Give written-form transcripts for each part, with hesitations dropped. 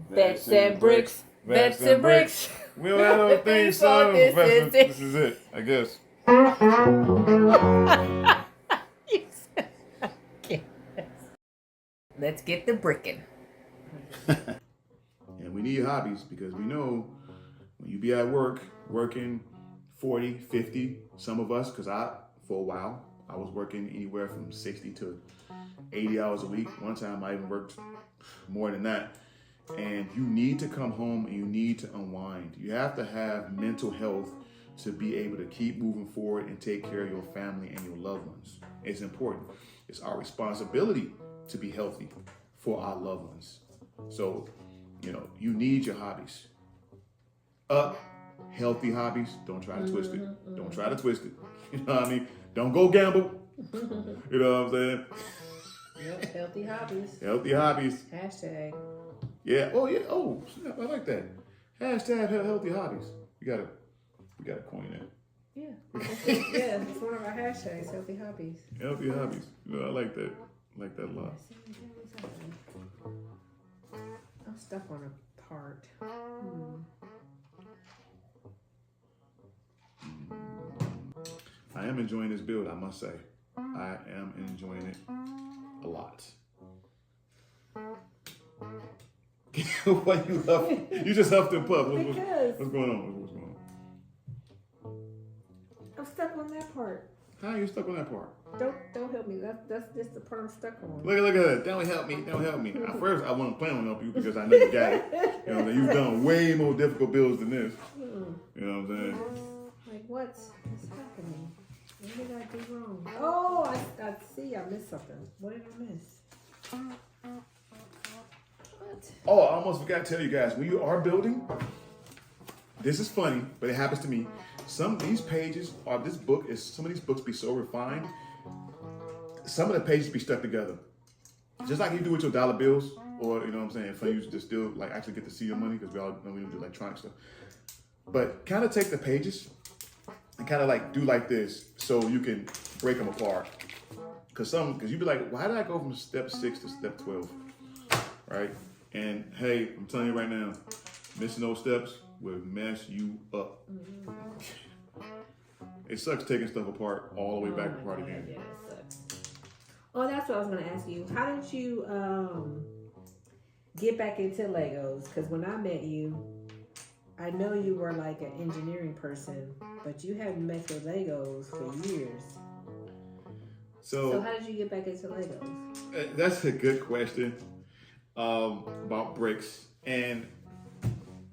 Vets and Bricks. Vets and Bricks. We don't have no theme song. This is it, I guess. Let's get the bricking. And we need hobbies because we know when you be at work, working 40, 50, some of us, because for a while, I was working anywhere from 60 to 80 hours a week. One time I even worked more than that. And you need to come home and you need to unwind. You have to have mental health to be able to keep moving forward and take care of your family and your loved ones. It's important. It's our responsibility to be healthy for our loved ones. So, you need your hobbies. Healthy hobbies. Don't try to twist it. Don't try to twist it. You know what I mean? Don't go gamble. You know what I'm saying? Yep, healthy hobbies. Healthy hobbies. Hashtag. Yeah. Oh, yeah. Oh, snap. I like that. Hashtag healthy hobbies. We gotta coin that. Yeah. Yeah, it's one of our hashtags, healthy hobbies. Healthy hobbies. I like that. I like that a lot. I'm stuck on a part. I am enjoying this build, I must say. I am enjoying it a lot. Why you huff? You just huffed and puffed. What's going on? What's going on? I'm stuck on that part. How are you stuck on that part? Don't help me. That's just the part I'm stuck on. Look at that. Don't help me. Don't help me. At first, I wasn't planning on helping you because I know you got it. You've done way more difficult builds than this. You know what I'm saying? Like, what's happening? What did I do wrong? Oh, I see. I missed something. What did I miss? What? Oh, I almost forgot to tell you guys, when you are building, this is funny, but it happens to me. Some of these pages some of these books be so refined, some of the pages be stuck together. Just like you do with your dollar bills, or you know what I'm saying, for you to still like actually get to see your money, because we all know we do electronic stuff. But kind of take the pages and kind of like do like this so you can break them apart. Because you'd be like, why did I go from step 6 to step 12? Right? And hey, I'm telling you right now, missing those steps will mess you up. It sucks taking stuff apart all the way back apart again. Yeah, it sucks. Oh, that's what I was going to ask you. How did you get back into Legos? Because when I met you, I know you were like an engineering person, but you haven't messed with Legos for years. So how did you get back into Legos? That's a good question about bricks. And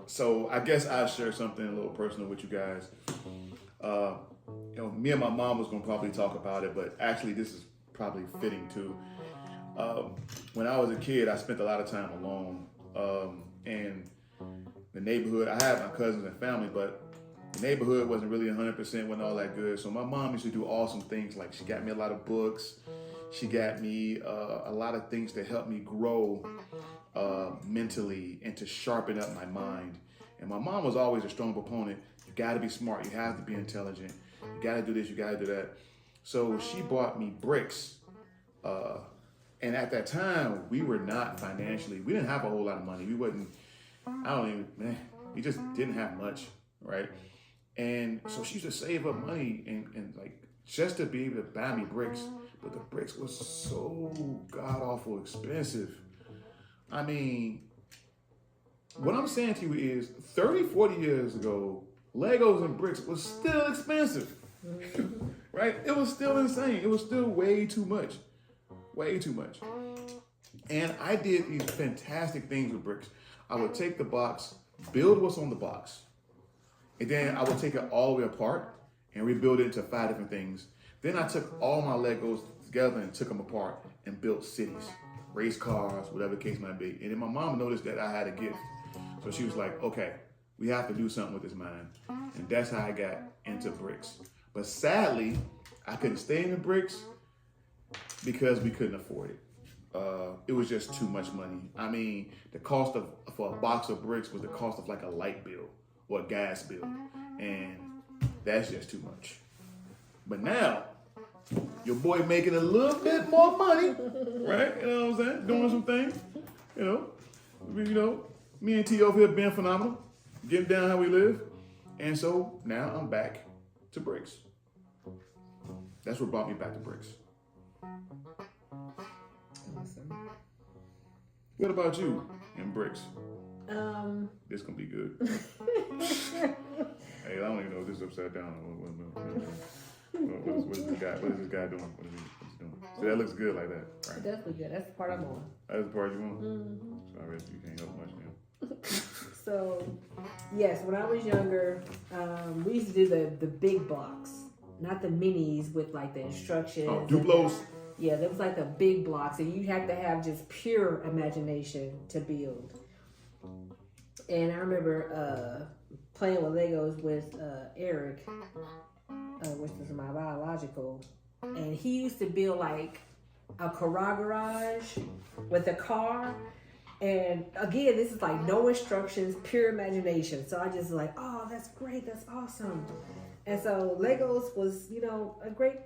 so I guess I'll share something a little personal with you guys. Me and my mom was going to probably talk about it, but actually this is probably fitting too. When I was a kid, I spent a lot of time alone. And the neighborhood, I had my cousins and family, but the neighborhood wasn't really 100%, wasn't all that good. So my mom used to do awesome things. Like she got me a lot of books. She got me a lot of things to help me grow mentally and to sharpen up my mind. And my mom was always a strong proponent. You got to be smart. You have to be intelligent. You got to do this. You got to do that. So she bought me bricks. And at that time, we were not financially, we didn't have a whole lot of money. We just didn't have much, right? And so she used to save up money and like just to be able to buy me bricks. But the bricks was so god-awful expensive. I mean, what I'm saying to you is 30, 40 years ago, Legos and bricks was still expensive, right? It was still insane. It was still way too much. Way too much. And I did these fantastic things with bricks. I would take the box, build what's on the box, and then I would take it all the way apart and rebuild it into 5 different things. Then I took all my Legos together and took them apart and built cities, race cars, whatever the case might be. And then my mom noticed that I had a gift. So she was like, okay, we have to do something with this mine. And that's how I got into bricks. But sadly, I couldn't stay in the bricks because we couldn't afford it. It was just too much money. I mean, the cost for a box of bricks was the cost of like a light bill or a gas bill. And that's just too much. But now, your boy making a little bit more money, right? You know what I'm saying? Doing some things, You know, me and T over here being phenomenal, getting down how we live. And so now I'm back to bricks. That's what brought me back to bricks. Awesome. What about you and bricks? This gonna be good. Hey, I don't even know if this is upside down. What is this guy doing? What's he doing? So that looks good like that, right? It does look good. That's the part I'm on. That's the part you want? Mm-hmm. Sorry, you can't help much now. So, yes, when I was younger, we used to do the big blocks, not the minis with like the instructions. Oh, Duplos? Yeah, that was like the big blocks, and you had to have just pure imagination to build. And I remember playing with Legos with Eric, which is my biological, and he used to build like a garage with a car. And again, this is like no instructions, pure imagination. So I just like, oh, that's great, that's awesome. And so Legos was, you know, a great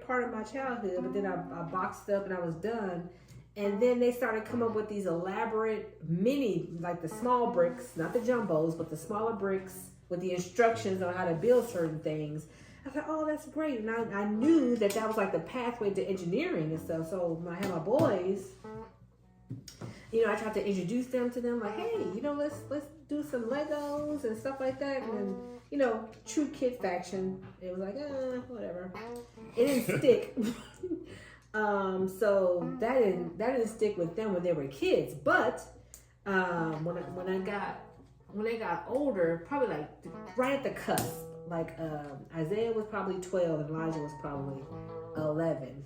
part of my childhood. But then I boxed up and I was done. And then they started coming up with these elaborate mini, like the small bricks, not the jumbos, but the smaller bricks with the instructions on how to build certain things. I thought, oh, that's great. And I knew that was like the pathway to engineering and stuff. So when I had my boys, you know, I tried to introduce them to them, like, hey, you know, let's do some Legos and stuff like that. And then, you know, true kid faction, it was like, whatever. It didn't stick. So that didn't stick with them when they were kids. But when I got older, probably like right at the cusp, like Isaiah was probably 12 and Elijah was probably 11,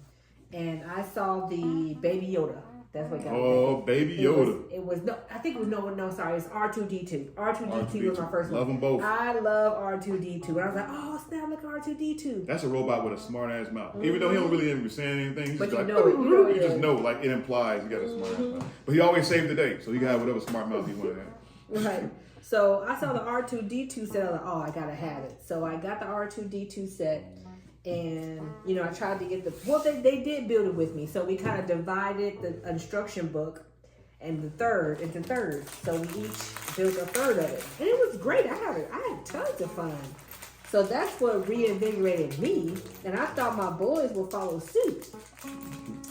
and I saw the Baby Yoda. That's what got me. Oh, Baby Yoda. It was no, I think it was no, sorry, it's R2D2. R2D2 was my first one. Love them both. I love R2D2. And I was like, oh, snap, look at R2D2. That's a robot with a smart ass mouth. Even though he don't really even be saying anything, he's but just you like, know it. you just know, like it implies he got a smart ass mouth. But he always saved the day, so he can have whatever smart mouth he wanted to have. Right. So I saw the R2D2 set. I was like, oh, I gotta have it. So I got the R2D2 set. And, you know, I tried to get they did build it with me. So we kind of divided the instruction book into thirds. So we each built a third of it. And it was great. I had tons of fun. So that's what reinvigorated me. And I thought my boys would follow suit.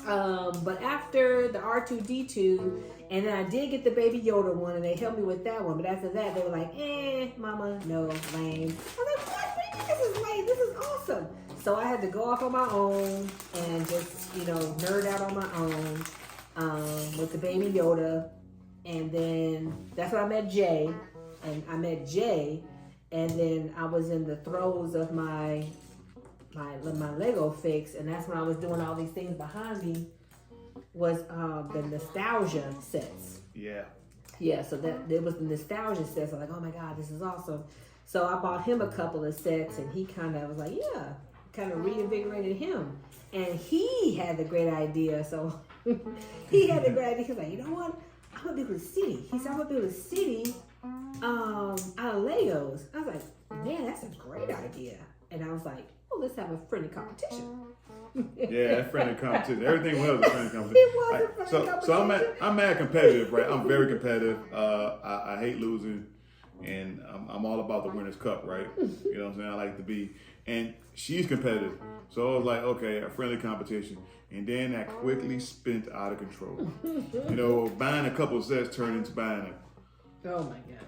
But after the R2D2, and then I did get the Baby Yoda one, and they helped me with that one. But after that, they were like, mama, no, lame. I was like, what? This is lame. This is awesome. So I had to go off on my own and just, you know, nerd out on my own with the Baby Yoda. And then that's when I met Jay. And then I was in the throes of my Lego fix. And that's when I was doing all these things behind me was the nostalgia sets. Yeah. Yeah, so that it was the nostalgia sets. I'm like, oh my God, this is awesome. So I bought him a couple of sets, and he kind of was like, yeah, kind of reinvigorated him. And he had the great idea. So he had the great idea. He was like, you know what? I'm going to build a city. He said, I'm going to build a city out of Legos. I was like, man, that's a great idea. And I was like, oh, let's have a friendly competition. Yeah, friendly competition. Everything was a friendly competition. It was a friendly competition. So I'm mad competitive, right? I'm very competitive. I hate losing, and I'm all about the winner's cup, right? You know what I'm saying? I like to be, and she's competitive. So I was like, okay, a friendly competition. And then that quickly spent out of control. You know, buying a couple of sets turned into buying Oh my God.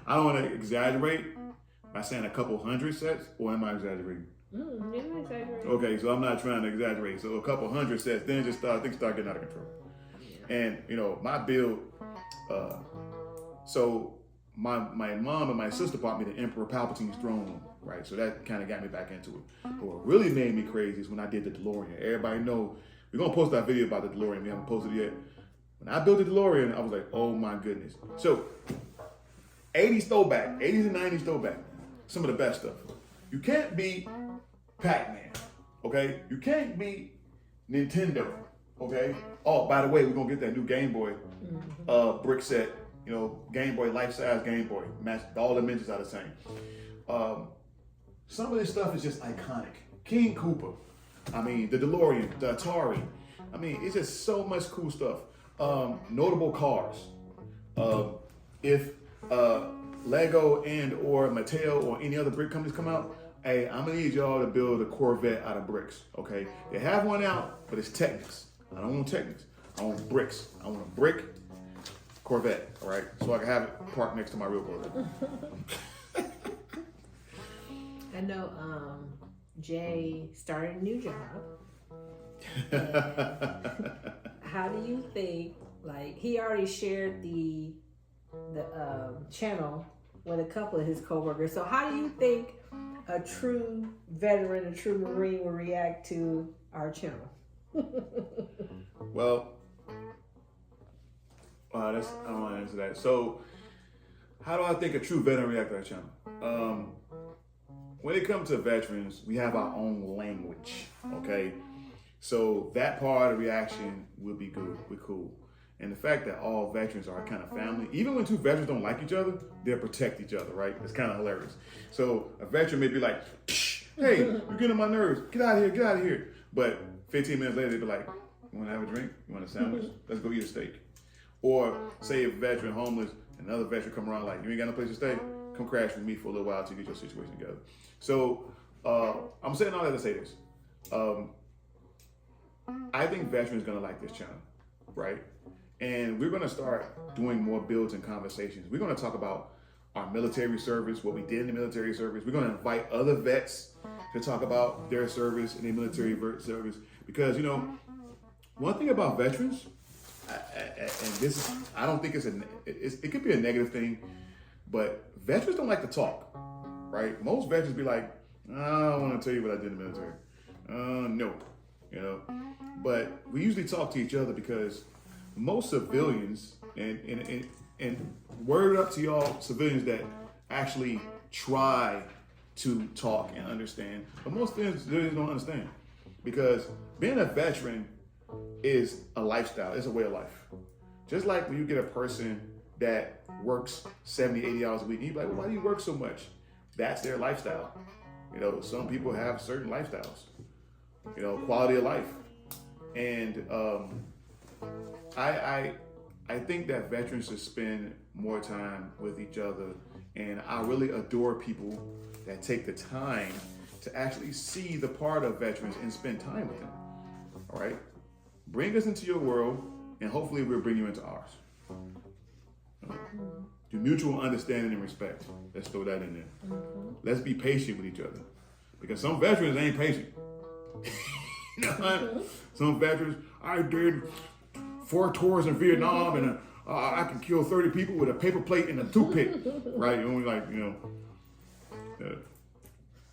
I don't want to exaggerate by saying a couple hundred sets, or am I exaggerating? You're exaggerating. Okay, so I'm not trying to exaggerate. So a couple hundred sets, then things start getting out of control. Yeah. And you know, my build. So my mom and my sister bought me the Emperor Palpatine's throne room, right? So that kind of got me back into it. But what really made me crazy is when I did the DeLorean. Everybody know we're gonna post that video about the DeLorean. We haven't posted it yet. When I built the DeLorean, I was like, oh my goodness. So 80s throwback, 80s and 90s throwback, some of the best stuff. You can't beat Pac-Man, okay? You can't beat Nintendo, okay? Oh, by the way, we're gonna get that new Game Boy brick set, you know, Game Boy, life-size Game Boy, match, all the dimensions are the same. Some of this stuff is just iconic. King Koopa, I mean, the DeLorean, the Atari. I mean, it's just so much cool stuff. Notable cars. If Lego and or Mattel or any other brick companies come out, hey, I'm gonna need y'all to build a Corvette out of bricks. Okay, they have one out, but it's Technics. I don't want Technics. I want bricks. I want a brick Corvette. All right, so I can have it parked next to my real Corvette. I know Jay started a new job. How do you think, like, he already shared the channel with a couple of his coworkers, so how do you think a true veteran, a true Marine will react to our channel? Well, I don't want to answer that. So, how do I think a true veteran react to our channel? When it comes to veterans, we have our own language, okay? So that part of the reaction will be good, we're cool. And the fact that all veterans are kind of family, even when two veterans don't like each other, they'll protect each other, right? It's kind of hilarious. So a veteran may be like, hey, you're getting on my nerves, get out of here, get out of here. But 15 minutes later, they'll be like, you want to have a drink? You want a sandwich? Let's go eat a steak. Or say a veteran homeless, another veteran come around like, you ain't got no place to stay? Come crash with me for a little while to get your situation together. So I'm saying all that to say this. I think veterans gonna like this channel, right? And we're gonna start doing more builds and conversations. We're gonna talk about our military service, what we did in the military service. We're gonna invite other vets to talk about their service and their military service. Because, you know, one thing about veterans, and this is, I don't think it could be a negative thing, but veterans don't like to talk, right? Most veterans be like, I don't want to tell you what I did in the military. No, you know. But we usually talk to each other because most civilians, and word up to y'all civilians that actually try to talk and understand, but most civilians don't understand, because being a veteran is a lifestyle, it's a way of life. Just like when you get a person that works 70, 80 hours a week, and you're like, well, why do you work so much? That's their lifestyle. You know, some people have certain lifestyles, you know, quality of life. And I think that veterans should spend more time with each other. And I really adore people that take the time to actually see the part of veterans and spend time with them. All right? Bring us into your world, and hopefully we'll bring you into ours. Do mutual understanding and respect. Let's throw that in there. Let's be patient with each other, because some veterans ain't patient. You know, some veterans, I did 4 tours in Vietnam, and I can kill 30 people with a paper plate and a toothpick, right? And we're like, you know.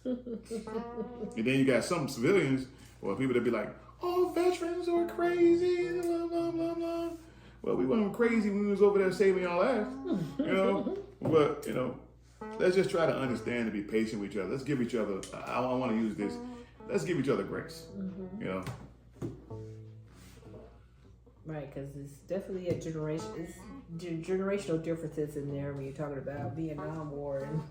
And then you got some civilians or people that be like, oh, veterans are crazy, blah, blah, blah, blah. Well, we weren't crazy when we was over there saving y'all ass, you know? But, you know, let's just try to understand and be patient with each other. Let's give each other, I want to use this, let's give each other grace, you know? Right, because it's definitely generational differences in there when you're talking about Vietnam War and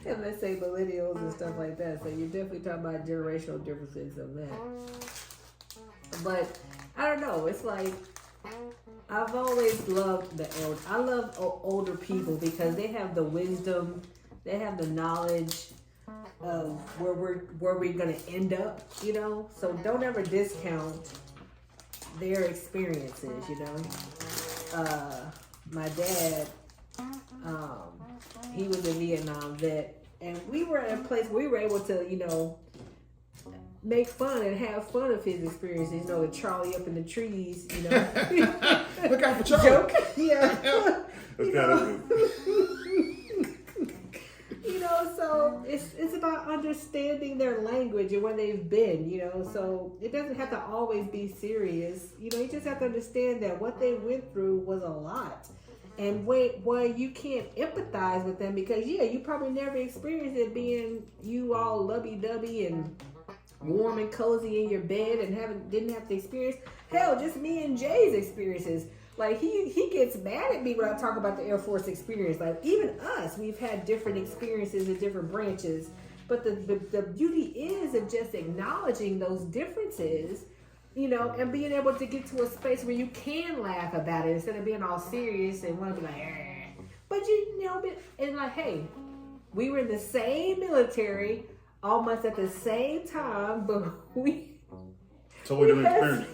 and let's say millennials and stuff like that. So you're definitely talking about generational differences of that. But I don't know. It's like I've always loved the elder. I love older people because they have the wisdom, they have the knowledge of where we're gonna end up. You know, so don't ever discount their experiences, you know. My dad, he was a Vietnam vet, and we were at a place where we were able to, you know, make fun and have fun of his experiences. You know, the Charlie up in the trees, you know. Look out for Charlie. Joke, yeah. That's kind of good. You know, so it's about understanding their language and where they've been, you know, so it doesn't have to always be serious. You know, you just have to understand that what they went through was a lot. And you can't empathize with them because, yeah, you probably never experienced it being you all lovey-dovey and warm and cozy in your bed and didn't have to experience. Hell, just me and Jay's experiences. Like, he gets mad at me when I talk about the Air Force experience. Like, even us, we've had different experiences in different branches. But the beauty is of just acknowledging those differences, and being able to get to a space where you can laugh about it instead of being all serious and want to be like, but and like, hey, we were in the same military almost at the same time, but we totally different experience.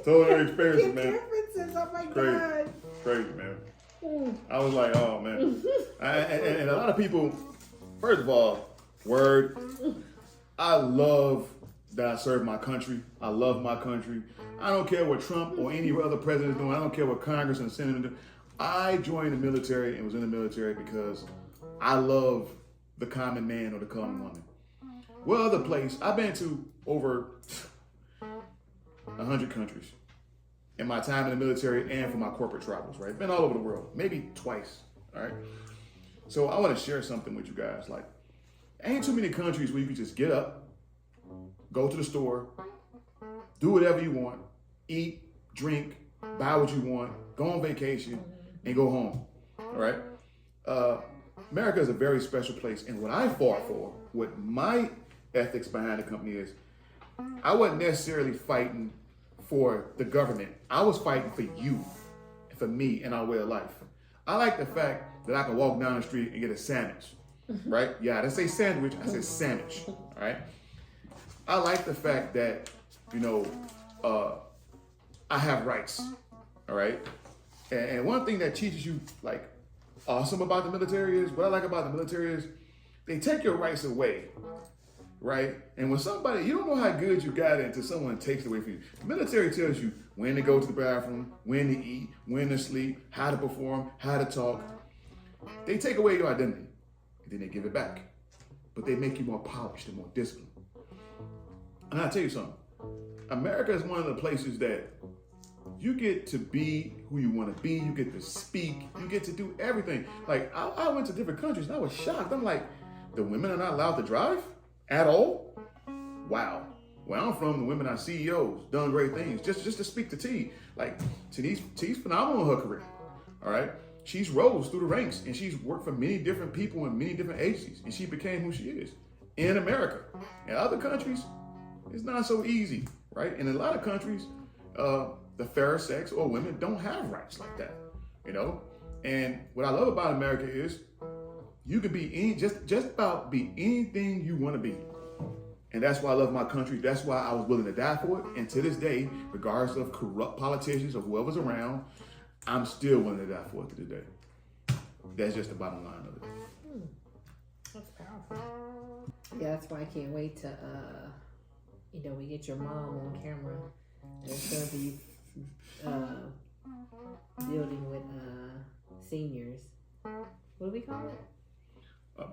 Totally different experiences, man. Differences. Oh my Crazy. God. Crazy, man. I was like, oh man. And a lot of people, first of all, word, I love that I serve my country. I love my country. I don't care what Trump or any other president is doing. I don't care what Congress and Senate do. I joined the military and was in the military because I love the common man or the common woman. What other place? I've been to over 100 countries in my time in the military and for my corporate travels, right? Been all over the world, maybe twice, all right? So I want to share something with you guys. Like, ain't too many countries where you can just get up, go to the store, do whatever you want, eat, drink, buy what you want, go on vacation, and go home, all right? America is a very special place, and what I fought for, what my ethics behind the company is, I wasn't necessarily fighting for the government. I was fighting for you, for me, and our way of life. I like the fact that I can walk down the street and get a sandwich, right? Yeah, I didn't say sandwich, I said sandwich, all right? I like the fact that, I have rights, all right? And one thing that teaches you, like, awesome about the military is, what I like about the military is, they take your rights away, right? And when somebody, you don't know how good you got it until someone takes it away from you. The military tells you when to go to the bathroom, when to eat, when to sleep, how to perform, how to talk. They take away your identity, and then they give it back. But they make you more polished and more disciplined. And I'll tell you something. America is one of the places that you get to be who you want to be. You get to speak. You get to do everything. Like, I went to different countries and I was shocked. I'm like, the women are not allowed to drive at all? Wow. Where I'm from, the women are CEOs, done great things. Just to speak to T. Like, T's phenomenal in her career. All right? She's rose through the ranks and she's worked for many different people in many different agencies. And she became who she is in America. In other countries, it's not so easy, right? In a lot of countries, the fairer sex or women don't have rights like that, And what I love about America is you can be just about be anything you want to be. And that's why I love my country. That's why I was willing to die for it. And to this day, regardless of corrupt politicians or whoever's around, I'm still willing to die for it to this day. That's just the bottom line of it. That's powerful. Yeah, that's why I can't wait to, we get your mom on camera. It's going to be building with seniors. What do we call it?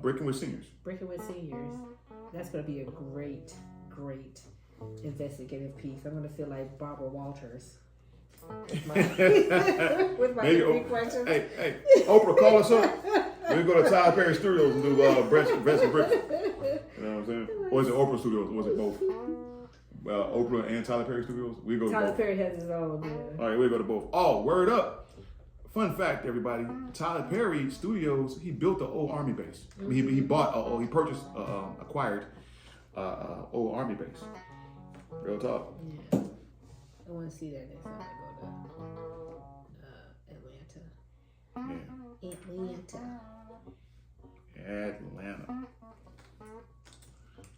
Bricking with seniors. Bricking with seniors. That's going to be a great, great investigative piece. I'm going to feel like Barbara Walters. With my three questions. Hey, Oprah, call us up. We go to Tyler Perry Studios and do VetsAndBricks. You know what I'm saying? Or is it Oprah Studios? Or was it both? Oprah and Tyler Perry Studios? We go to Tyler both. Perry has his own. Yeah. All right, we go to both. Oh, word up. Fun fact, everybody. Tyler Perry Studios, he built the old Army base. Mm-hmm. He purchased, acquired old Army base. Real talk. Yeah. I want to see that next time I go to Atlanta.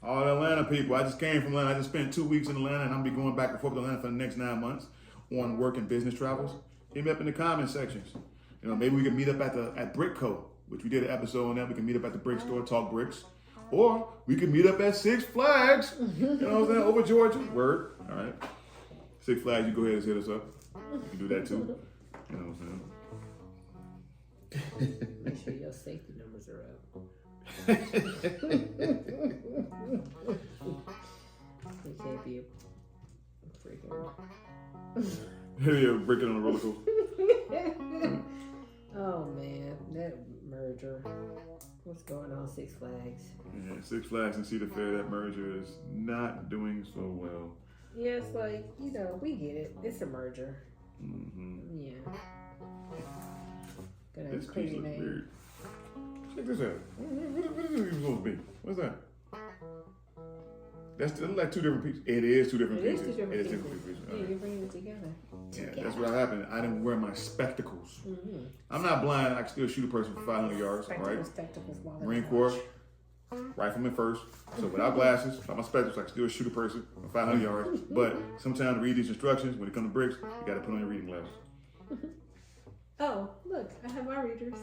All the Atlanta people. I just came from Atlanta. I just spent 2 weeks in Atlanta, and I'll be going back and forth to Atlanta for the next 9 months on work and business travels. Hit me up in the comment sections. Maybe we can meet up at Brickco, which we did an episode on that. We can meet up at the brick store, talk bricks. Or we can meet up at Six Flags. You know what I'm saying? Over Georgia. Word. All right. Six Flags, you go ahead and hit us up. You can do that too. You know what I'm saying? Make sure your safety numbers are up. It can't be a freaking. Maybe a bricking on a roller coaster. Oh man, that merger. What's going on, Six Flags? Yeah, Six Flags and Cedar Fair, that merger is not doing so well. Yeah, it's like, we get it. It's a merger. Mm-hmm. Yeah. Gonna This have crazy piece looks name. weird. Check this out. What is this even supposed to be? What's that? That's like two different pieces. It is two different It is pieces. two different It is pieces. two different pieces. Yeah, you're bringing it together. Yeah, that's what happened. I didn't wear my spectacles. Mm-hmm. I'm not blind. I can still shoot a person for 500 yards, right? Spectacles, Marine Corps, rifleman first. So without glasses, without my spectacles, I can still shoot a person for 500 yards. But sometimes to read these instructions, when it comes to bricks, you got to put on your reading glasses. Oh, look, I have my readers.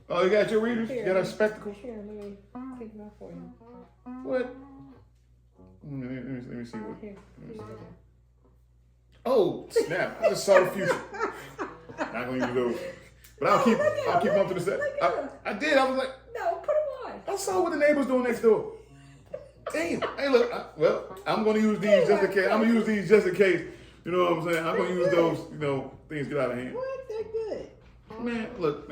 Oh, you got your readers? Here, You got our spectacles? Here, let me take them out for you. What? Let me see what. Here. Oh, snap. I just saw the future. Not going to use those. But I'll keep them up to the set. I did. I was like, no, put them on. I saw what the neighbors doing next door. Damn. Hey, look. I'm going to use these just in case. I'm going to use these just in case. You know what I'm saying? I'm going to use those, things get out of hand. What? They're good. Man, look.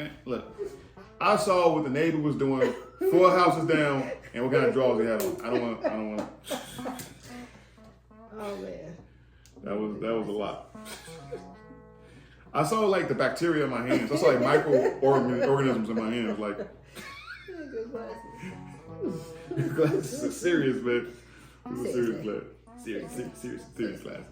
I saw what the neighbor was doing 4 houses down and what kind of drawers they had on. I don't want. Oh, man. That was a lot. I saw like the bacteria in my hands. I saw like microorganisms in my hands. Like, Good glasses. glasses are serious, man. These are serious glasses. Serious glasses.